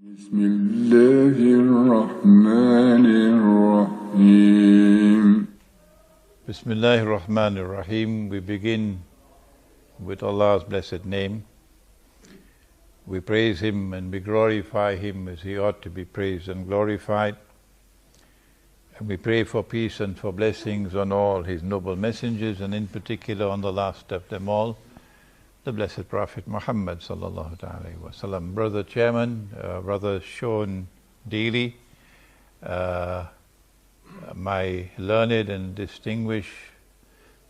بسم الله الرحمن الرحيم. Bismillahir Rahmanir Rahim. We begin with Allah's blessed name. We praise Him and we glorify Him as He ought to be praised and glorified. And we pray for peace and for blessings on all His noble messengers, and in particular on the last of them all, the Blessed Prophet Muhammad sallallahu alaihi wasallam. Brother Chairman, Brother Sean Daly, my learned and distinguished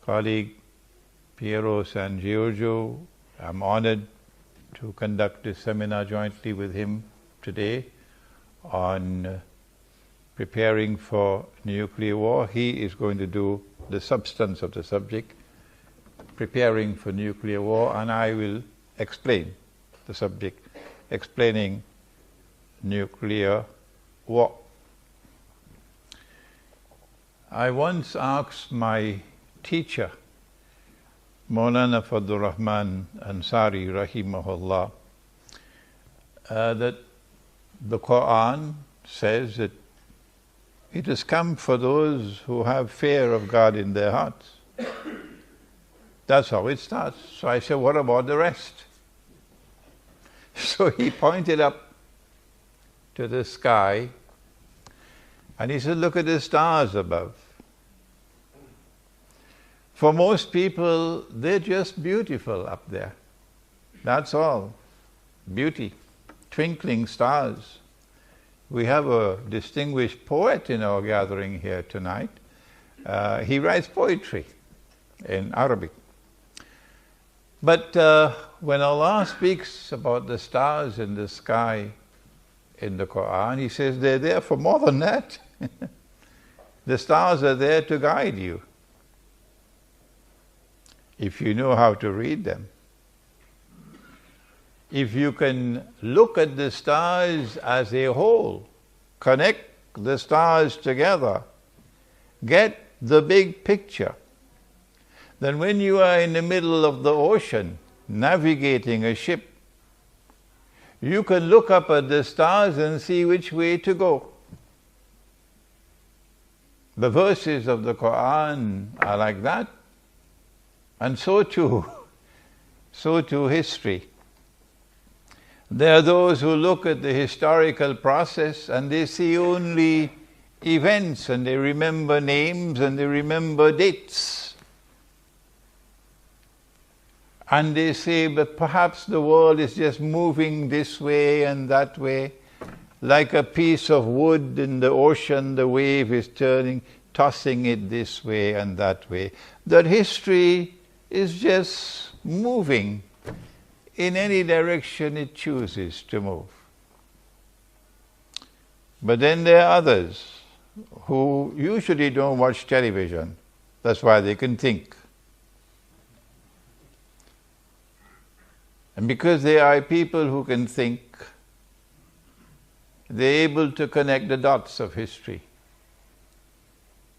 colleague Piero San Giorgio, I'm honored to conduct this seminar jointly with him today on preparing for nuclear war. He is going to do the substance of the subject, preparing for nuclear war, and I will explain the subject, explaining nuclear war. I once asked my teacher, Maulana Fadlur Rahman Ansari rahimahullah, that the Quran says that it has come for those who have fear of God in their hearts. That's how it starts. So I said, what about the rest? So he pointed up to the sky and he said, look at the stars above. For most people, they're just beautiful up there. That's all. Beauty. Twinkling stars. We have a distinguished poet in our gathering here tonight. He writes poetry in Arabic. But when Allah speaks about the stars in the sky in the Quran, He says they're there for more than that. The stars are there to guide you, if you know how to read them. If you can look at the stars as a whole, connect the stars together, get the big picture, then when you are in the middle of the ocean, navigating a ship, you can look up at the stars and see which way to go. The verses of the Quran are like that, and so too history. There are those who look at the historical process and they see only events, and they remember names and they remember dates. And they say, but perhaps the world is just moving this way and that way. Like a piece of wood in the ocean, the wave is turning, tossing it this way and that way. That history is just moving in any direction it chooses to move. But then there are others who usually don't watch television. That's why they can think. And because they are people who can think, they're able to connect the dots of history.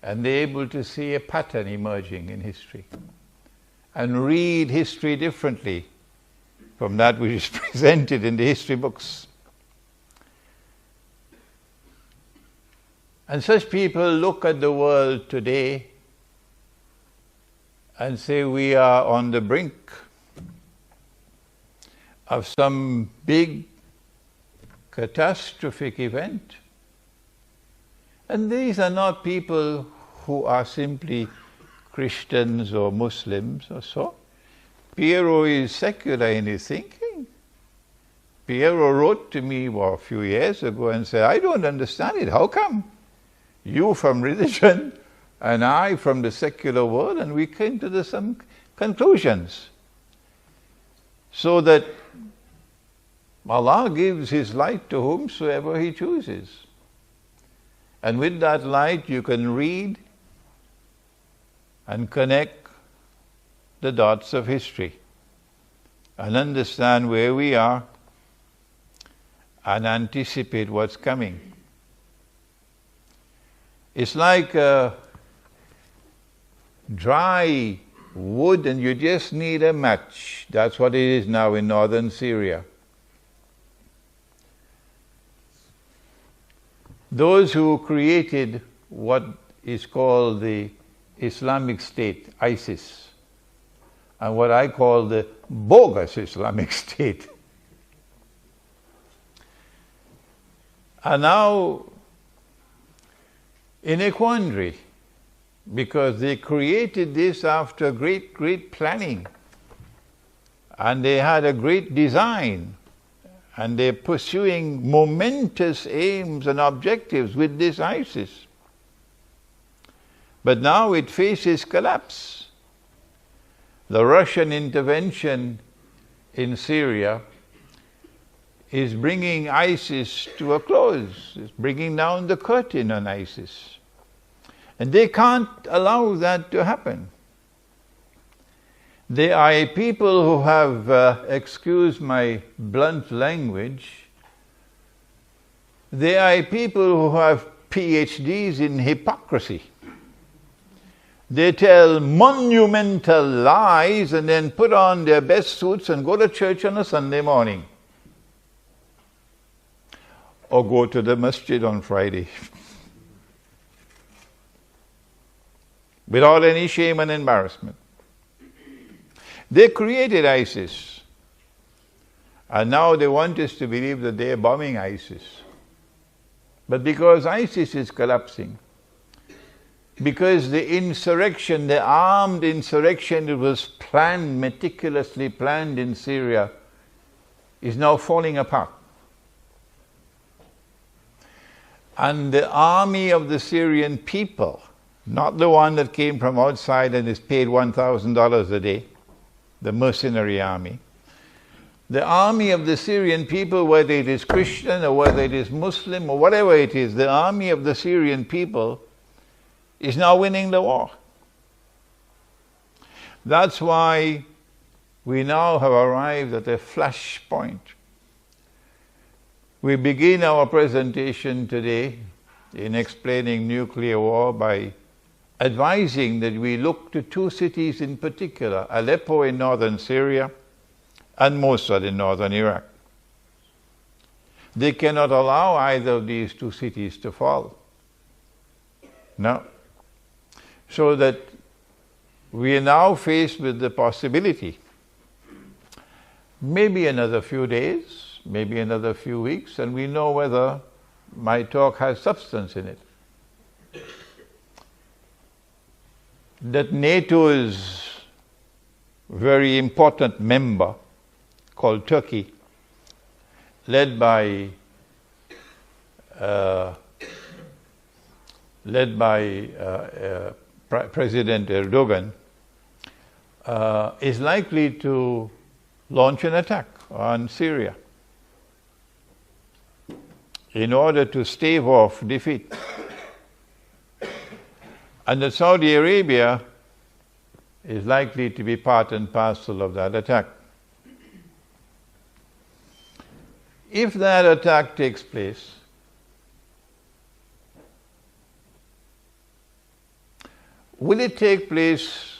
And they're able to see a pattern emerging in history. And read history differently from that which is presented in the history books. And such people look at the world today and say we are on the brink of some big catastrophic event. And these are not people who are simply Christians or Muslims or so. Piero is secular in his thinking. Piero wrote to me a few years ago and said, I don't understand it. How come? You from religion and I from the secular world, and we came to some conclusions. So that Allah gives His light to whomsoever He chooses. And with that light you can read and connect the dots of history and understand where we are and anticipate what's coming. It's like dry wood and you just need a match. That's what it is now in northern Syria. those who created what is called the Islamic State, ISIS, and what I call the bogus Islamic State, are now in a quandary, because they created this after great planning, and they had a great design, and they're pursuing momentous aims and objectives with this ISIS. But now it faces collapse. The Russian intervention in Syria is bringing ISIS to a close. It's bringing down the curtain on ISIS. And they can't allow that to happen. They are a people who have, excuse my blunt language, they are a people who have PhDs in hypocrisy. They tell monumental lies and then put on their best suits and go to church on a Sunday morning. Or go to the masjid on Friday. Without any shame and embarrassment. They created ISIS. And now they want us to believe that they are bombing ISIS. But because ISIS is collapsing, because the insurrection, the armed insurrection that was planned, meticulously planned in Syria, is now falling apart. And the army of the Syrian people, not the one that came from outside and is paid $1,000 a day, the mercenary army, the army of the Syrian people, whether it is Christian or whether it is Muslim or whatever it is, the army of the Syrian people is now winning the war. That's why we now have arrived at a flashpoint. We begin our presentation today in explaining nuclear war by advising that we look to two cities in particular, Aleppo in northern Syria and Mosul in northern Iraq. They cannot allow either of these two cities to fall. No. So that we are now faced with the possibility, maybe another few days, maybe another few weeks, and we know whether my talk has substance in it, that NATO's very important member called Turkey, led by President Erdogan, is likely to launch an attack on Syria in order to stave off defeat. And that Saudi Arabia is likely to be part and parcel of that attack. If that attack takes place, will it take place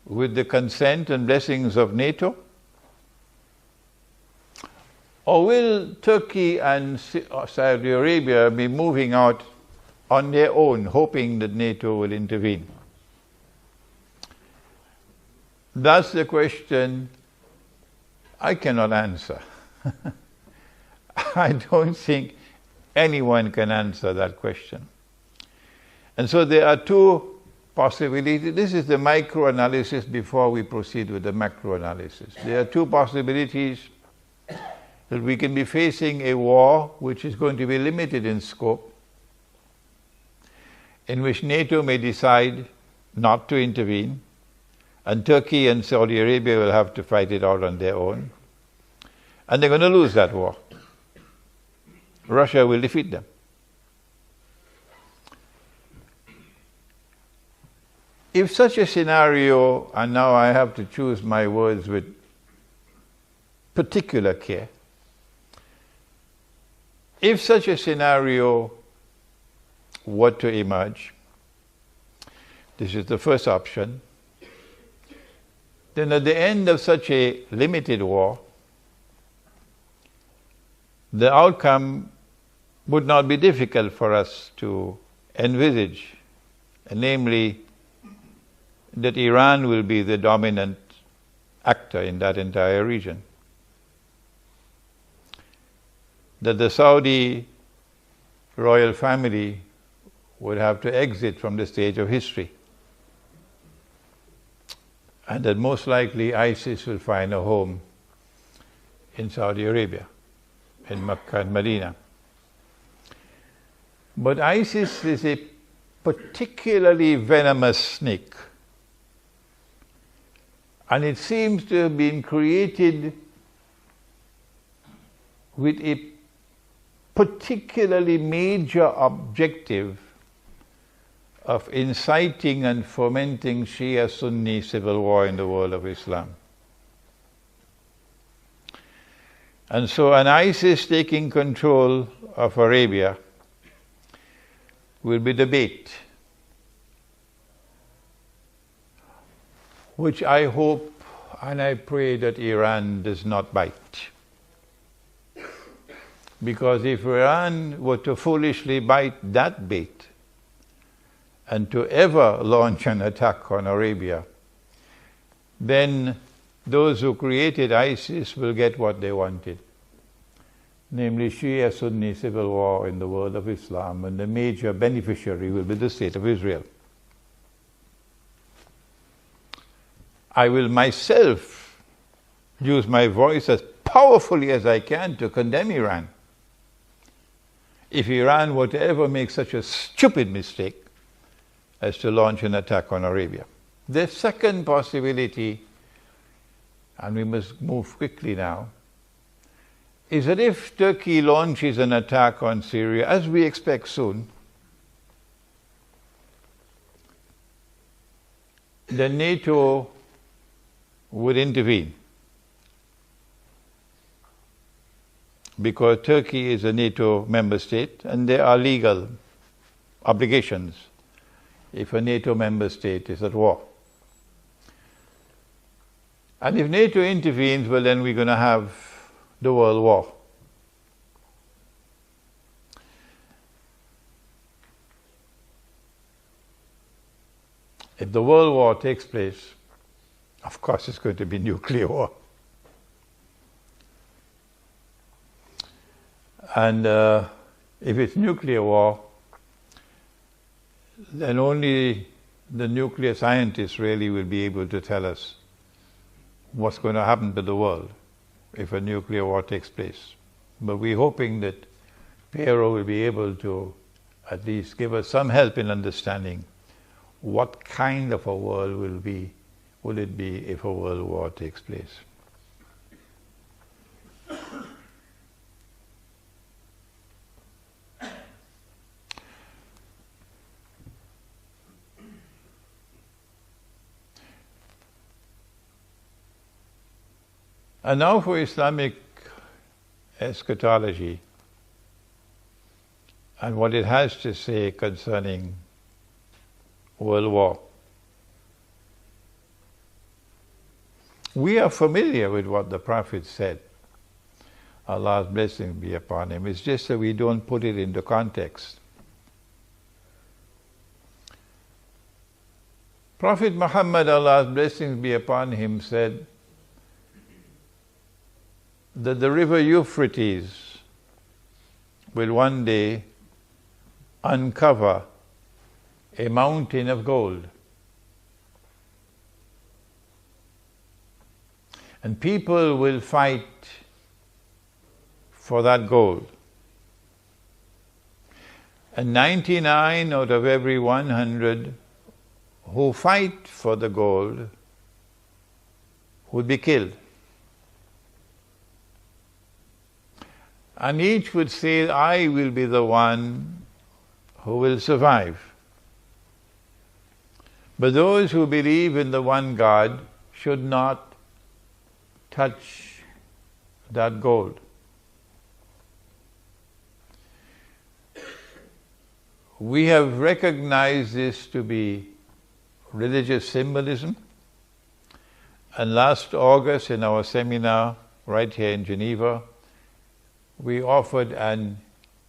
with the consent and blessings of NATO? Or will Turkey and Saudi Arabia be moving out on their own, hoping that NATO will intervene? That's the question I cannot answer. I don't think anyone can answer that question. And so there are two possibilities. This is the micro-analysis before we proceed with the macro-analysis. There are two possibilities: that we can be facing a war which is going to be limited in scope, in which NATO may decide not to intervene, and Turkey and Saudi Arabia will have to fight it out on their own, and they're going to lose that war. Russia will defeat them. If such a scenario, and now I have to choose my words with particular care, if such a scenario were to emerge, this is the first option, then at the end of such a limited war, the outcome would not be difficult for us to envisage, namely that Iran will be the dominant actor in that entire region. That the Saudi royal family would have to exit from the stage of history. And that most likely ISIS will find a home in Saudi Arabia, in Mecca and Medina. But ISIS is a particularly venomous snake. And it seems to have been created with a particularly major objective of inciting and fomenting Shia-Sunni civil war in the world of Islam. And so an ISIS taking control of Arabia will be the bait, which I hope and I pray that Iran does not bite. Because if Iran were to foolishly bite that bait and to ever launch an attack on Arabia, then those who created ISIS will get what they wanted, namely Shia-Sunni civil war in the world of Islam, and the major beneficiary will be the state of Israel. I will myself use my voice as powerfully as I can to condemn Iran. If Iran were to ever make such a stupid mistake as to launch an attack on Arabia. The second possibility, and we must move quickly now, is that if Turkey launches an attack on Syria, as we expect soon, then NATO would intervene. Because Turkey is a NATO member state and there are legal obligations if a NATO member state is at war. And if NATO intervenes, well, then we're going to have the world war. If the world war takes place, of course it's going to be nuclear war. And if it's nuclear war, then only the nuclear scientists really will be able to tell us what's going to happen to the world if a nuclear war takes place. But we're hoping that Piero will be able to at least give us some help in understanding what kind of a world will it be if a world war takes place. And now for Islamic eschatology and what it has to say concerning world war. We are familiar with what the Prophet said. Allah's blessings be upon him. It's just that we don't put it into context. Prophet Muhammad, Allah's blessings be upon him, said that the river Euphrates will one day uncover a mountain of gold. And people will fight for that gold. And 99 out of every 100 who fight for the gold would be killed. And each would say, I will be the one who will survive. But those who believe in the one God should not touch that gold. We have recognized this to be religious symbolism. And last August in our seminar right here in Geneva, we offered an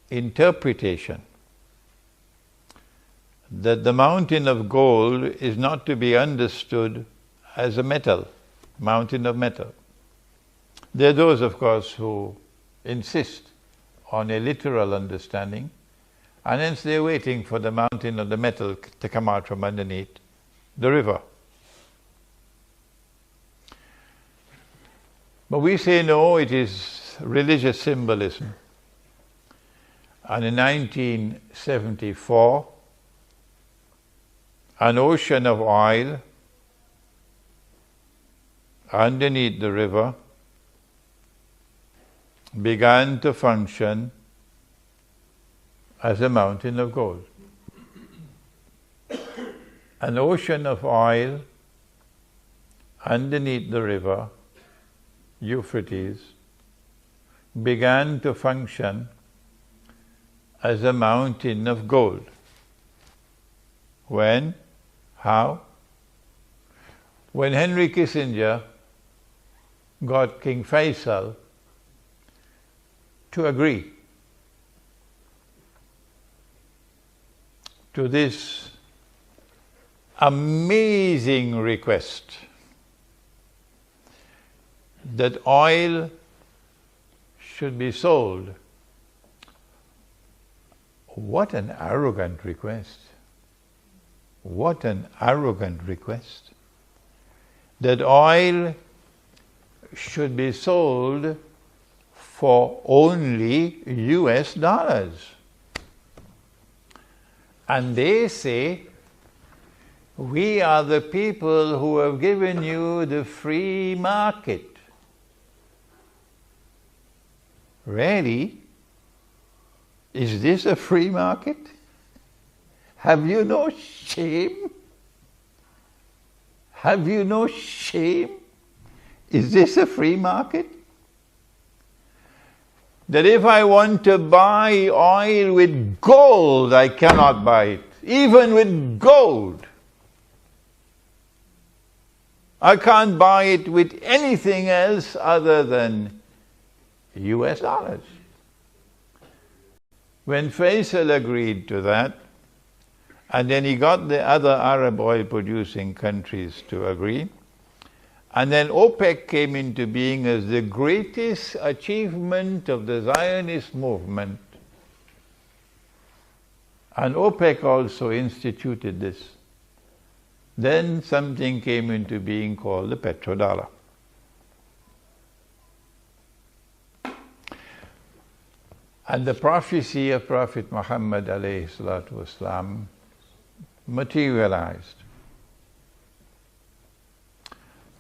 interpretation that the mountain of gold is not to be understood as a metal, mountain of metal. There are those, of course, who insist on a literal understanding, and hence they're waiting for the mountain of the metal to come out from underneath the river. But we say no, it is religious symbolism. And in 1974, an ocean of oil underneath the river began to function as a mountain of gold. An ocean of oil underneath the river, Euphrates, began to function as a mountain of gold. When? How? When Henry Kissinger got King Faisal to agree to this amazing request that oil should be sold. What an arrogant request. What an arrogant request. That oil should be sold for only US dollars. And they say, we are the people who have given you the free market. Really? Is this a free market? Have you no shame? Have you no shame? Is this a free market? That if I want to buy oil with gold, I cannot buy it, even with gold. I can't buy it with anything else other than US dollars. When Faisal agreed to that, and then he got the other Arab oil producing countries to agree, and then OPEC came into being as the greatest achievement of the Zionist movement. And OPEC also instituted this. Then something came into being called the petrodollar. And the prophecy of Prophet Muhammad alayhi salatu wasalam materialized.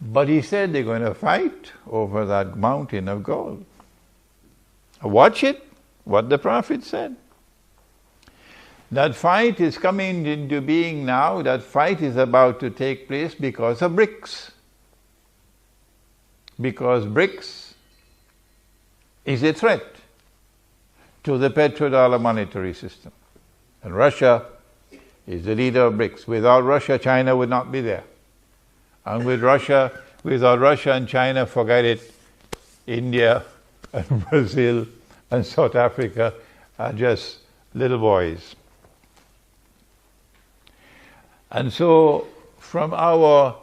But he said they're going to fight over that mountain of gold. Watch it, what the Prophet said. That fight is coming into being now, that fight is about to take place because of BRICS. Because BRICS is a threat to the petrodollar monetary system. And Russia is the leader of BRICS. Without Russia, China would not be there. And without Russia and China, forget it. India and Brazil and South Africa are just little boys. And so, from our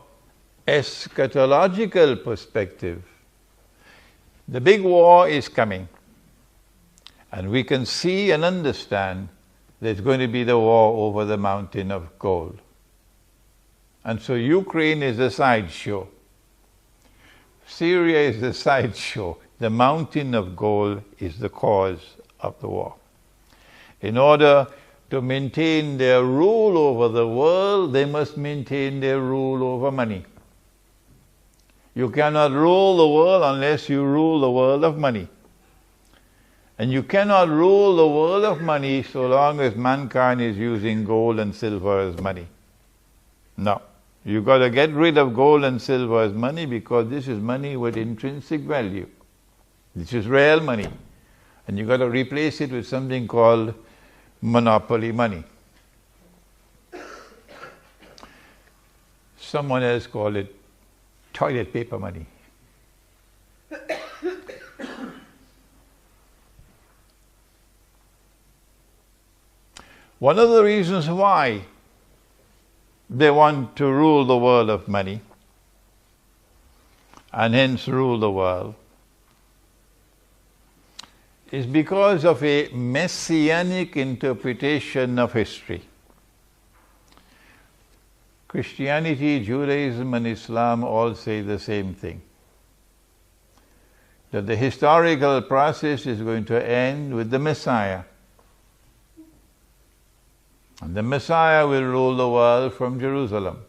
eschatological perspective, the big war is coming. And we can see and understand there's going to be the war over the mountain of gold. And so Ukraine is a sideshow. Syria is the sideshow. The mountain of gold is the cause of the war. In order to maintain their rule over the world, they must maintain their rule over money. You cannot rule the world unless you rule the world of money. And you cannot rule the world of money so long as mankind is using gold and silver as money. No. You've got to get rid of gold and silver as money because this is money with intrinsic value. This is real money. And you've got to replace it with something called monopoly money. Someone else called it toilet paper money. One of the reasons why they want to rule the world of money, and hence rule the world, is because of a messianic interpretation of history. Christianity, Judaism and Islam all say the same thing, that the historical process is going to end with the Messiah. And the Messiah will rule the world from Jerusalem.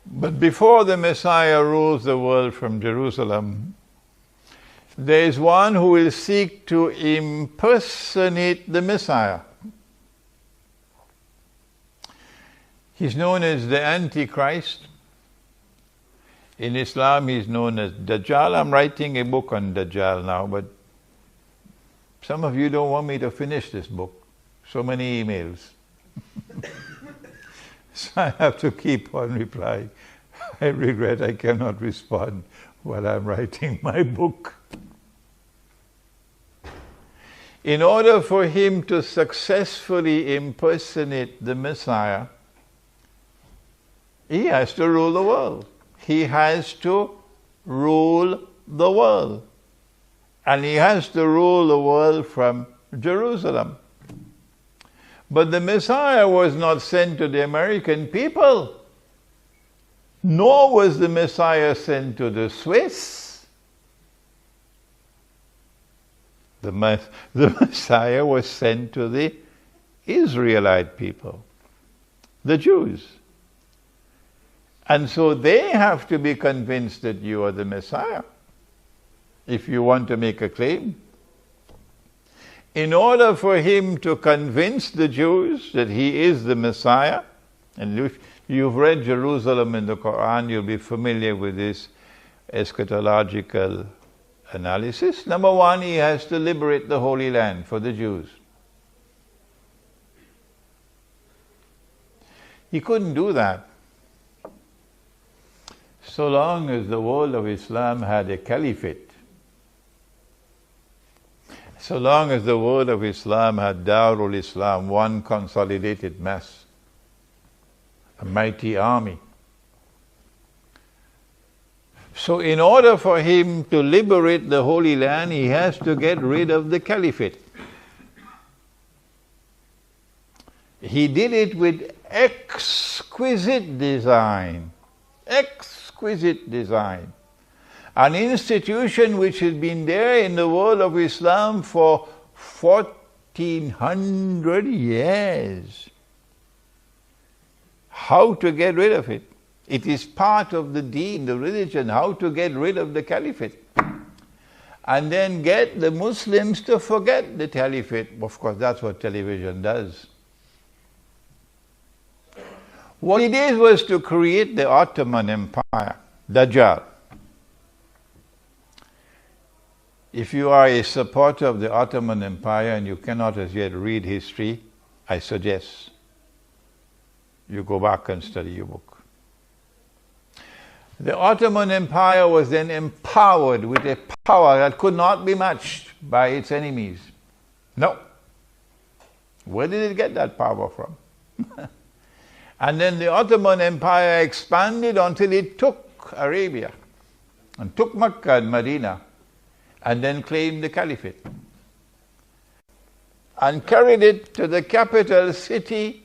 But before the Messiah rules the world from Jerusalem, there is one who will seek to impersonate the Messiah. He's known as the Antichrist. In Islam, he's known as Dajjal. I'm writing a book on Dajjal now, but some of you don't want me to finish this book. So many emails. So I have to keep on replying. I regret I cannot respond while I'm writing my book. In order for him to successfully impersonate the Messiah, he has to rule the world. He has to rule the world. And he has to rule the world from Jerusalem. But the Messiah was not sent to the American people, nor was the Messiah sent to the Swiss. The Messiah was sent to the Israelite people, the Jews. And so they have to be convinced that you are the Messiah if you want to make a claim. In order for him to convince the Jews that he is the Messiah, and if you've read Jerusalem in the Quran, you'll be familiar with this eschatological analysis. Number one, he has to liberate the Holy Land for the Jews. He couldn't do that so long as the world of Islam had a caliphate. So long as the world of Islam had Darul Islam, one consolidated mass, a mighty army. So in order for him to liberate the Holy Land, he has to get rid of the caliphate. He did it with exquisite design. Exquisite design. An institution which has been there in the world of Islam for 1400 years. How to get rid of it? It is part of the deen, the religion, how to get rid of the caliphate. And then get the Muslims to forget the caliphate. Of course, that's what television does. What he did was to create the Ottoman Empire, Dajjal. If you are a supporter of the Ottoman Empire and you cannot as yet read history, I suggest you go back and study your book. The Ottoman Empire was then empowered with a power that could not be matched by its enemies. No. Where did it get that power from? And then the Ottoman Empire expanded until it took Arabia and took Mecca and Medina, and then claimed the caliphate and carried it to the capital city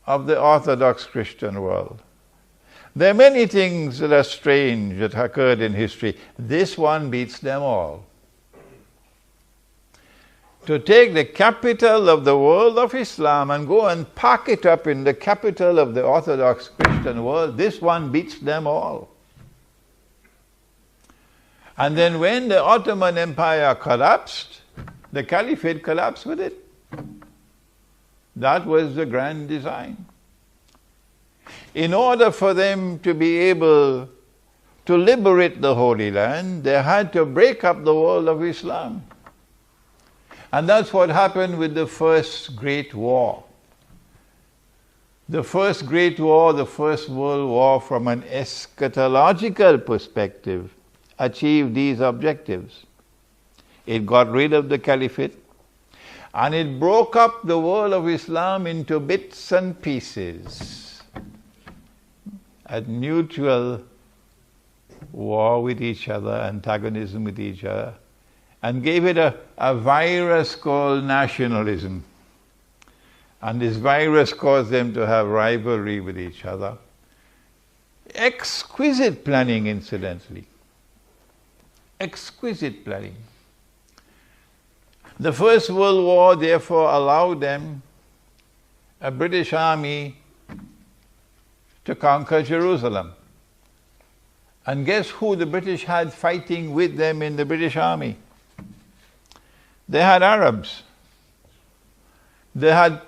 of the Orthodox Christian world. There are many things that are strange that occurred in history. This one beats them all. To take the capital of the world of Islam and go and pack it up in the capital of the Orthodox Christian world, this one beats them all. And then when the Ottoman Empire collapsed, the caliphate collapsed with it. That was the grand design. In order for them to be able to liberate the Holy Land, they had to break up the world of Islam. And that's what happened with the First Great War. The First Great War, the First World War, from an eschatological perspective, achieved these objectives. It got rid of the caliphate, and it broke up the world of Islam into bits and pieces at mutual war with each other, antagonism with each other, and gave it a virus called nationalism. And this virus caused them to have rivalry with each other. Exquisite planning, incidentally. Exquisite planning. The First World War, therefore, allowed them, a British army, to conquer Jerusalem. And guess who the British had fighting with them in the British army? They had Arabs. They had,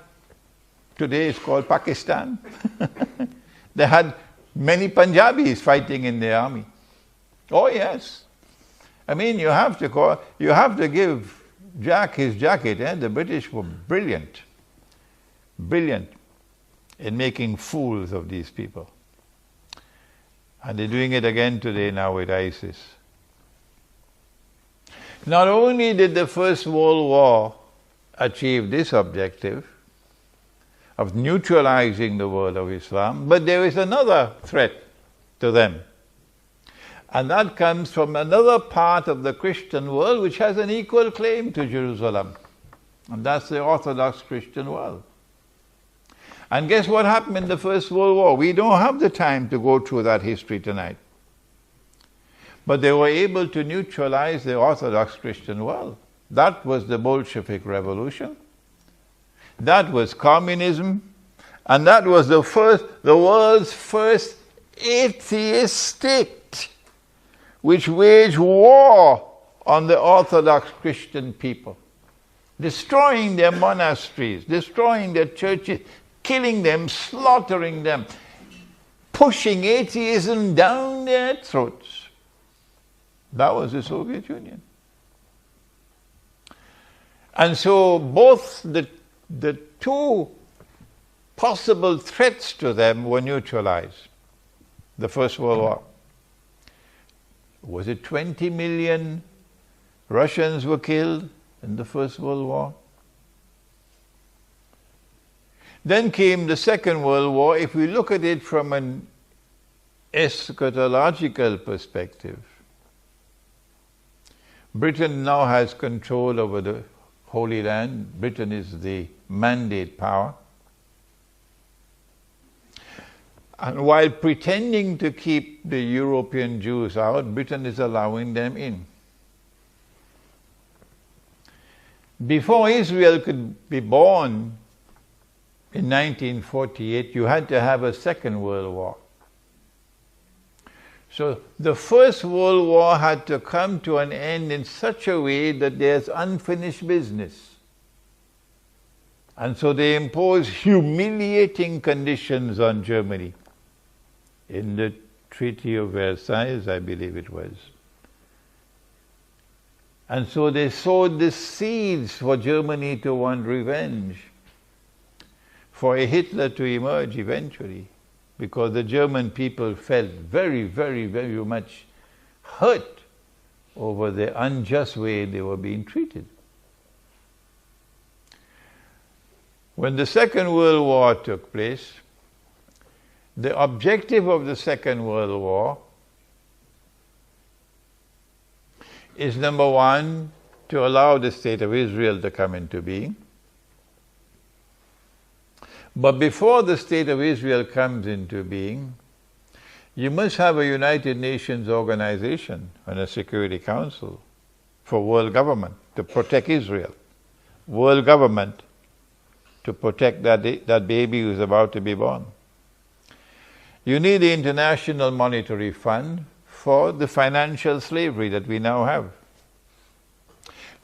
today it's called Pakistan. They had many Punjabis fighting in their army. Oh yes. I mean, you have to give Jack his jacket. The British were brilliant. Brilliant in making fools of these people. And they're doing it again today now with ISIS. Not only did the First World War achieve this objective of neutralizing the world of Islam, but there is another threat to them. And that comes from another part of the Christian world which has an equal claim to Jerusalem. And that's the Orthodox Christian world. And guess what happened in the First World War? We don't have the time to go through that history tonight. But they were able to neutralize the Orthodox Christian world. That was the Bolshevik Revolution. That was communism. And that was the world's first atheist state, which waged war on the Orthodox Christian people, destroying their monasteries, destroying their churches, killing them, slaughtering them, pushing atheism down their throats. That was the Soviet Union. And so both the two possible threats to them were neutralized. The First World War. Was it 20 million Russians were killed in the First World War? Then came the Second World War. If we look at it from an eschatological perspective, Britain now has control over the Holy Land. Britain is the mandate power. And while pretending to keep the European Jews out, Britain is allowing them in. Before Israel could be born in 1948, you had to have a Second World War. So the First World War had to come to an end in such a way that there's unfinished business. And so they imposed humiliating conditions on Germany in the Treaty of Versailles, I believe it was. And so they sowed the seeds for Germany to want revenge, for a Hitler to emerge eventually, because the German people felt very, very, very much hurt over the unjust way they were being treated. When the Second World War took place, the objective of the Second World War is, number one, to allow the State of Israel to come into being. But before the State of Israel comes into being, you must have a United Nations organization and a Security Council for world government to protect Israel. World government to protect that baby who's about to be born. You need the International Monetary Fund for the financial slavery that we now have.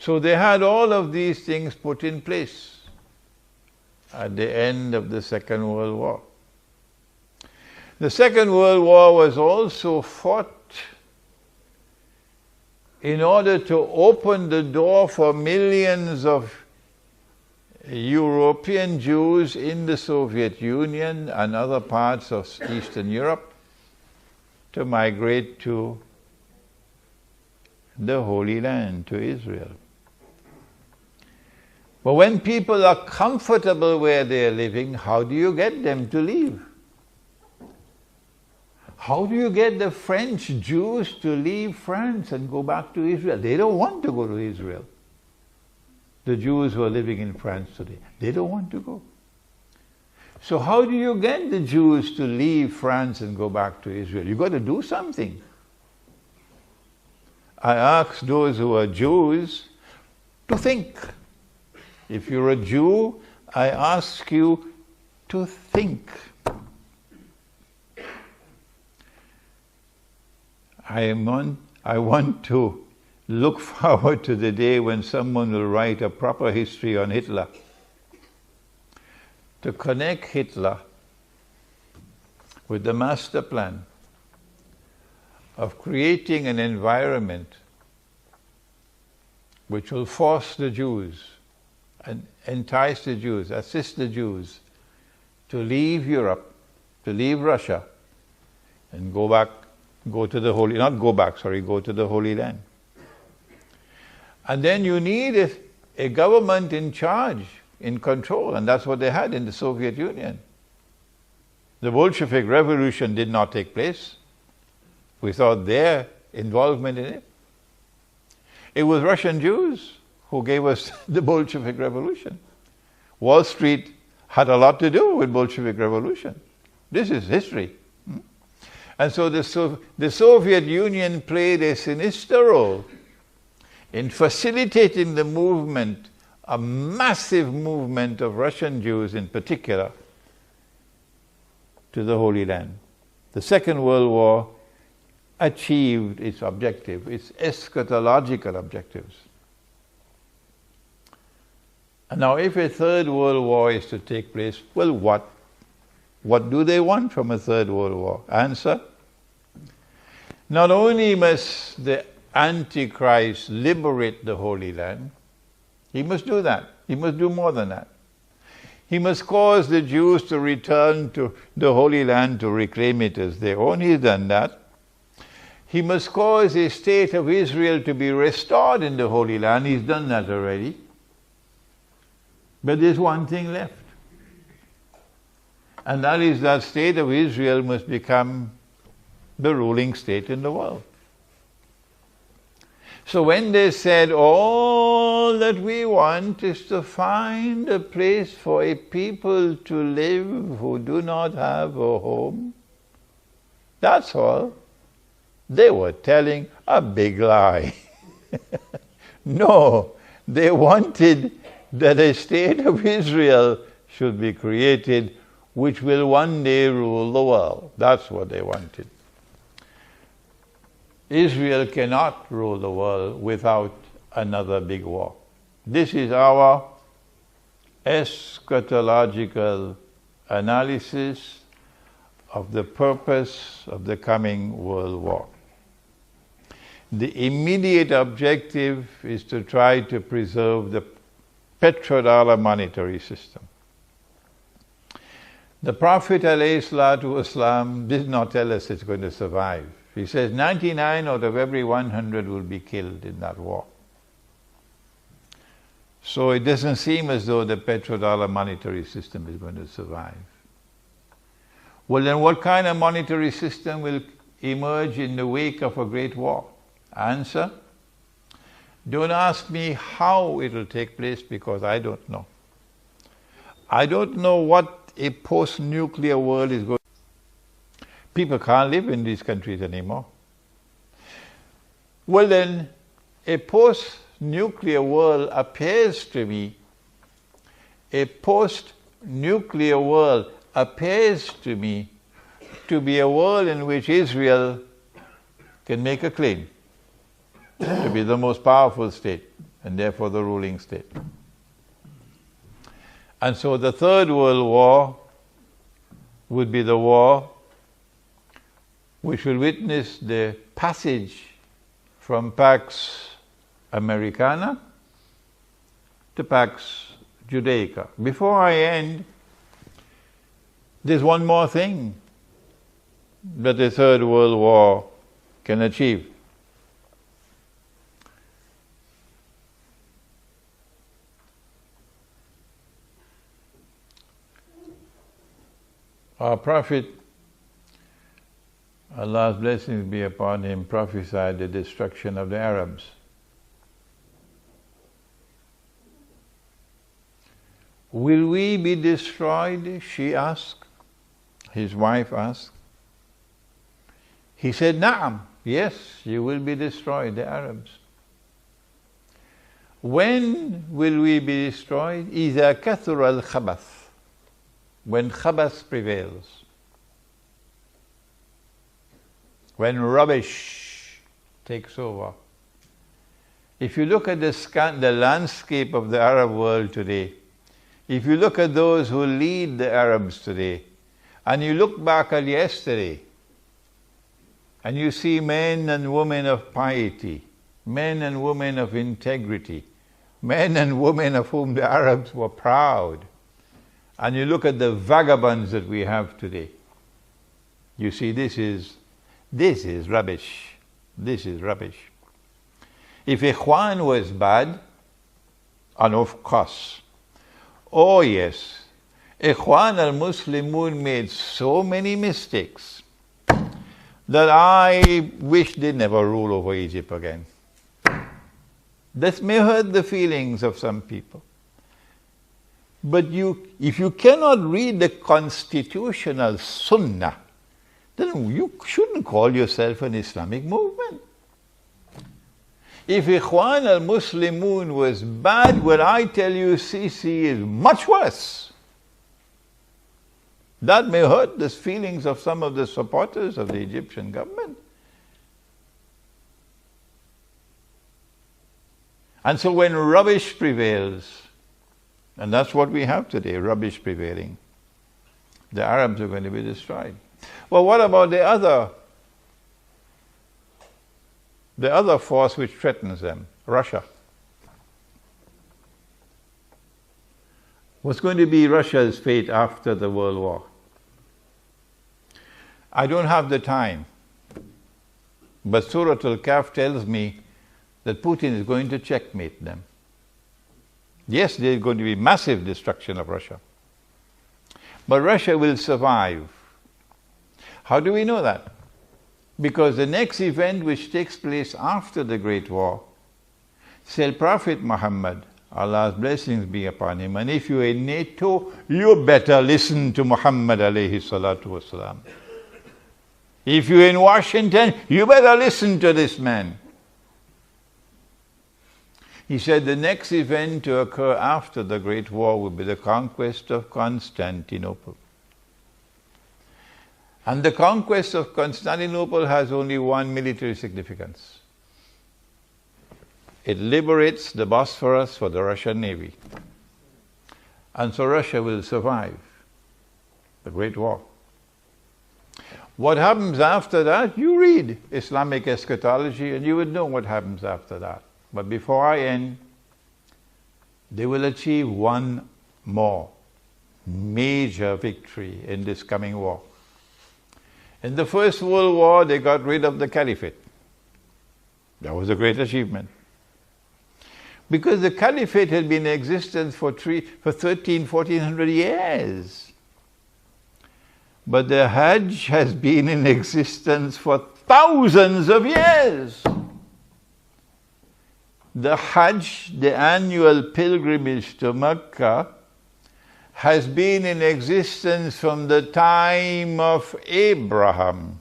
So they had all of these things put in place at the end of the Second World War. The Second World War was also fought in order to open the door for millions of European Jews in the Soviet Union and other parts of Eastern Europe to migrate to the Holy Land, to Israel. But when people are comfortable where they are living, how do you get them to leave? How do you get the French Jews to leave France and go back to Israel? They don't want to go to Israel. The Jews who are living in France today, they don't want to go. So how do you get the Jews to leave France and go back to Israel? You've got to do something. I ask those who are Jews to think. If you're a Jew, I ask you to think. I want to look forward to the day when someone will write a proper history on Hitler, to connect Hitler with the master plan of creating an environment which will force the Jews and entice the Jews, assist the Jews to leave Europe, to leave Russia, and go to the Holy Land. And then you need a government in charge, in control, and that's what they had in the Soviet Union. The Bolshevik Revolution did not take place without their involvement in it. It was Russian Jews who gave us the Bolshevik Revolution. Wall Street had a lot to do with Bolshevik Revolution. This is history. And so the Soviet Union played a sinister role in facilitating the movement, a massive movement of Russian Jews in particular, to the Holy Land. The Second World War achieved its objective, its eschatological objectives. And now if a Third World War is to take place, well, what do they want from a Third World War? Answer: not only must the Antichrist liberate the Holy Land, he must do that. He must do more than that. He must cause the Jews to return to the Holy Land to reclaim it as their own. He's done that. He must cause a state of Israel to be restored in the Holy Land. He's done that already. But there's one thing left. And that is that state of Israel must become the ruling state in the world. So when they said, all that we want is to find a place for a people to live who do not have a home, that's all, they were telling a big lie. No, they wanted that a state of Israel should be created which will one day rule the world. That's what they wanted. Israel cannot rule the world without another big war. This is our eschatological analysis of the purpose of the coming world war. The immediate objective is to try to preserve the petrodollar monetary system. The Prophet ﷺ did not tell us it's going to survive. He says 99 out of every 100 will be killed in that war. So it doesn't seem as though the petrodollar monetary system is going to survive. Well, then what kind of monetary system will emerge in the wake of a great war? Answer: don't ask me how it will take place, because I don't know. I don't know what a post-nuclear world is going to be. People can't live in these countries anymore. Well then, a post-nuclear world appears to me, to be a world in which Israel can make a claim to be the most powerful state, and therefore the ruling state. And so the Third World War would be the war which will witness the passage from Pax Americana to Pax Judaica. Before I end, there's one more thing that the Third World War can achieve. Our Prophet, Allah's blessings be upon him, prophesied the destruction of the Arabs. Will we be destroyed? She asked. His wife asked. He said, Na'am, yes, you will be destroyed, the Arabs. When will we be destroyed? إِذَا كَثُرَ الْخَبَثِ, when khabath prevails. When rubbish takes over. If you look at the landscape of the Arab world today, if you look at those who lead the Arabs today, and you look back at yesterday, and you see men and women of piety, men and women of integrity, men and women of whom the Arabs were proud, and you look at the vagabonds that we have today, you see this is rubbish. This is rubbish. If Ikhwan was bad, and of course, oh yes, Ikhwan al-Muslimun made so many mistakes that I wish they never rule over Egypt again. This may hurt the feelings of some people. But if you cannot read the constitutional sunnah, then you shouldn't call yourself an Islamic movement. If Ikhwan al-Muslimun was bad, what I tell you, Sisi is much worse. That may hurt the feelings of some of the supporters of the Egyptian government. And so when rubbish prevails, and that's what we have today, rubbish prevailing, the Arabs are going to be destroyed. Well, what about the other force which threatens them, Russia? What's going to be Russia's fate after the World War? I don't have the time, but Surah Al-Kahf tells me that Putin is going to checkmate them. Yes, there's going to be massive destruction of Russia, but Russia will survive. How do we know that? Because the next event which takes place after the Great War, said Prophet Muhammad, Allah's blessings be upon him, and if you're in NATO, you better listen to Muhammad alayhi salatu wasalam. If you're in Washington, you better listen to this man. He said the next event to occur after the Great War will be the conquest of Constantinople. And the conquest of Constantinople has only one military significance. It liberates the Bosphorus for the Russian Navy. And so Russia will survive the Great War. What happens after that? You read Islamic Eschatology and you would know what happens after that. But before I end, they will achieve one more major victory in this coming war. In the First World War, they got rid of the caliphate. That was a great achievement. Because the caliphate had been in existence for 1400 years. But the Hajj has been in existence for thousands of years. The Hajj, the annual pilgrimage to Mecca, has been in existence from the time of Ibrahim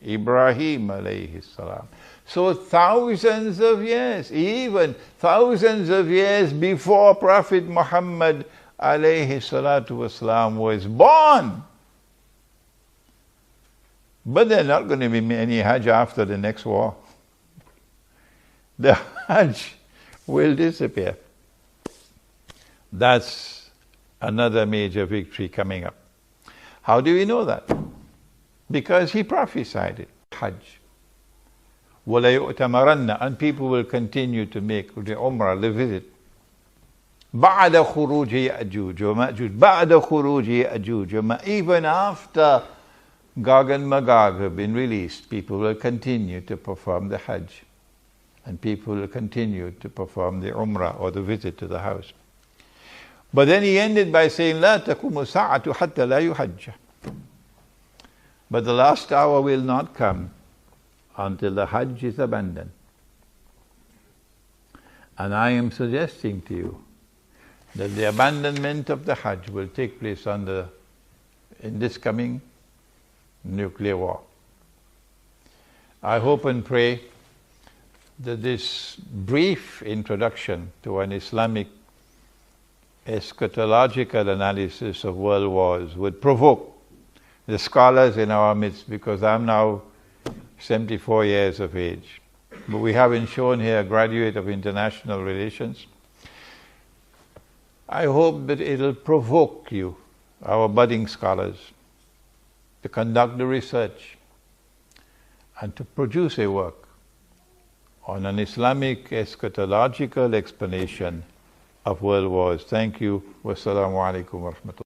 alayhi salam. So thousands of years, even thousands of years before Prophet Muhammad alayhi salatu wasalam was born. But there's not going to be any Hajj after the next war. The Hajj will disappear. That's another major victory coming up. How do we know that? Because he prophesied it. Hajj. وَلَا يُؤْتَمَرَنَّ, and people will continue to make the Umrah, the visit. بَعْدَ خُرُوجِ يَأْجُوجَ وَمَأْجُوجَ بَعْدَ خُرُوجِ يَأْجُوجَ وَمَأْجُوجَ. Even after Gog and Magog have been released, people will continue to perform the Hajj. And people will continue to perform the Umrah or the visit to the house. But then he ended by saying, لا تقوم الساعة حتى لا يحج. But the last hour will not come until the Hajj is abandoned. And I am suggesting to you that the abandonment of the Hajj will take place in this coming nuclear war. I hope and pray that this brief introduction to an Islamic eschatological analysis of world wars would provoke the scholars in our midst, because I'm now 74 years of age. But we haven't shown here a graduate of international relations. I hope that it'll provoke you, our budding scholars, to conduct the research and to produce a work on an Islamic eschatological explanation of world wars. Thank you. Wassalamu alaikum wa rahmatullah.